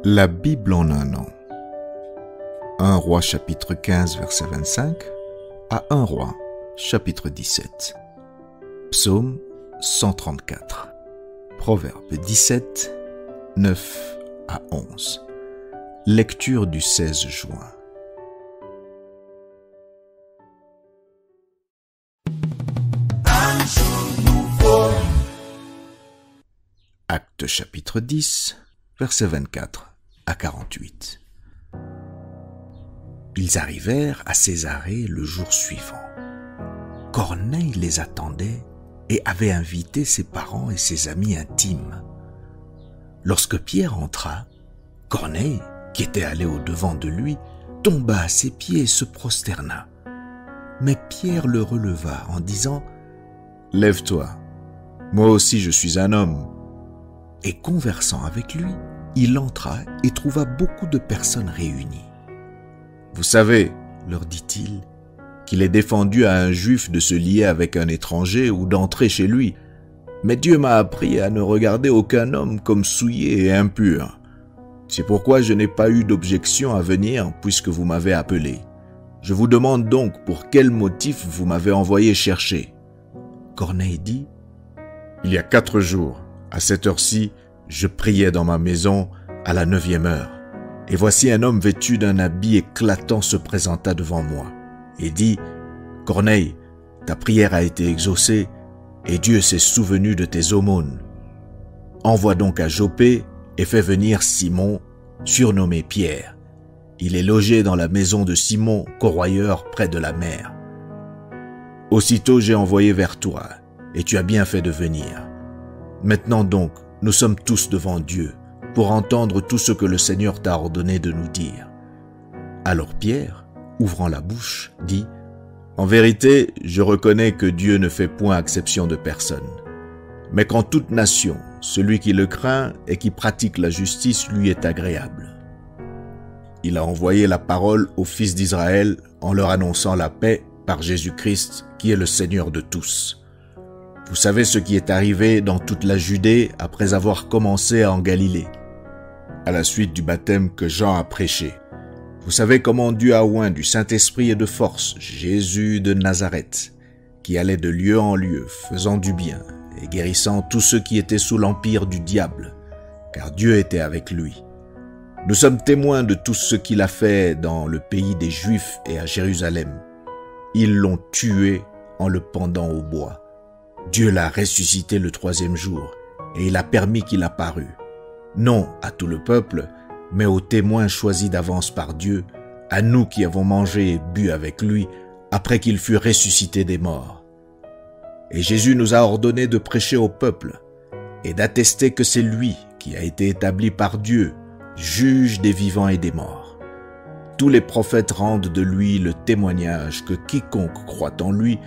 La Bible en un an. 1 Roi chapitre 15 verset 25 à 1 Roi chapitre 17. Psaume 134. Proverbe 17, 9 à 11. Lecture du 16 juin. Actes chapitre 10, versets 24 à 48. Ils arrivèrent à Césarée le jour suivant. Corneille les attendait et avait invité ses parents et ses amis intimes. Lorsque Pierre entra, Corneille, qui était allé au-devant de lui, tomba à ses pieds et se prosterna. Mais Pierre le releva en disant « Lève-toi, moi aussi je suis un homme. » Et conversant avec lui, il entra et trouva beaucoup de personnes réunies. « Vous savez, leur dit-il, qu'il est défendu à un juif de se lier avec un étranger ou d'entrer chez lui. Mais Dieu m'a appris à ne regarder aucun homme comme souillé et impur. C'est pourquoi je n'ai pas eu d'objection à venir puisque vous m'avez appelé. Je vous demande donc pour quel motif vous m'avez envoyé chercher. » Corneille dit « Il y a 4 jours, à cette heure-ci, je priais dans ma maison à la 9e heure. Et voici un homme vêtu d'un habit éclatant se présenta devant moi et dit « Corneille, ta prière a été exaucée et Dieu s'est souvenu de tes aumônes. Envoie donc à Joppé et fais venir Simon, surnommé Pierre. Il est logé dans la maison de Simon, corroyeur près de la mer. Aussitôt j'ai envoyé vers toi et tu as bien fait de venir. Maintenant donc, nous sommes tous devant Dieu pour entendre tout ce que le Seigneur t'a ordonné de nous dire. » Alors Pierre, ouvrant la bouche, dit « En vérité, je reconnais que Dieu ne fait point exception de personne, mais qu'en toute nation, celui qui le craint et qui pratique la justice lui est agréable. Il a envoyé la parole aux fils d'Israël en leur annonçant la paix par Jésus-Christ qui est le Seigneur de tous. Vous savez ce qui est arrivé dans toute la Judée après avoir commencé en Galilée, à la suite du baptême que Jean a prêché. Vous savez comment Dieu a oint du Saint-Esprit et de force Jésus de Nazareth, qui allait de lieu en lieu, faisant du bien et guérissant tous ceux qui étaient sous l'empire du diable, car Dieu était avec lui. Nous sommes témoins de tout ce qu'il a fait dans le pays des Juifs et à Jérusalem. Ils l'ont tué en le pendant au bois. Dieu l'a ressuscité le 3e jour et il a permis qu'il apparût, non à tout le peuple, mais aux témoins choisis d'avance par Dieu, à nous qui avons mangé et bu avec lui après qu'il fut ressuscité des morts. Et Jésus nous a ordonné de prêcher au peuple et d'attester que c'est lui qui a été établi par Dieu, juge des vivants et des morts. Tous les prophètes rendent de lui le témoignage que quiconque croit en lui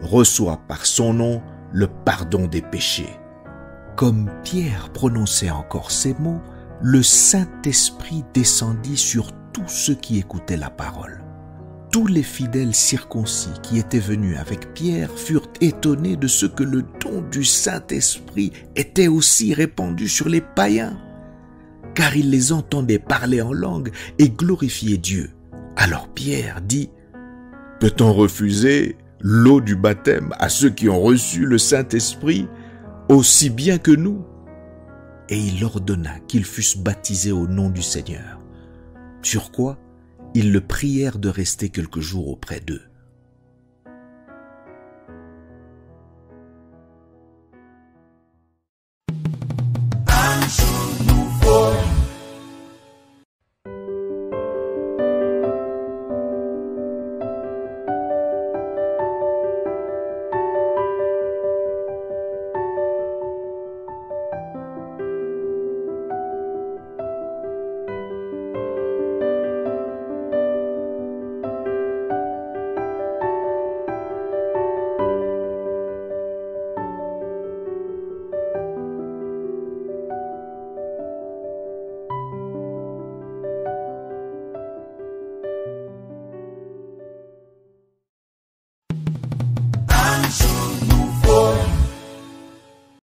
reçoit par son nom le pardon des péchés. » Comme Pierre prononçait encore ces mots, le Saint-Esprit descendit sur tous ceux qui écoutaient la parole. Tous les fidèles circoncis qui étaient venus avec Pierre furent étonnés de ce que le don du Saint-Esprit était aussi répandu sur les païens, car ils les entendaient parler en langue et glorifier Dieu. Alors Pierre dit « Peut-on refuser l'eau du baptême à ceux qui ont reçu le Saint-Esprit aussi bien que nous ?» Et il ordonna qu'ils fussent baptisés au nom du Seigneur. Sur quoi, ils le prièrent de rester quelques jours auprès d'eux.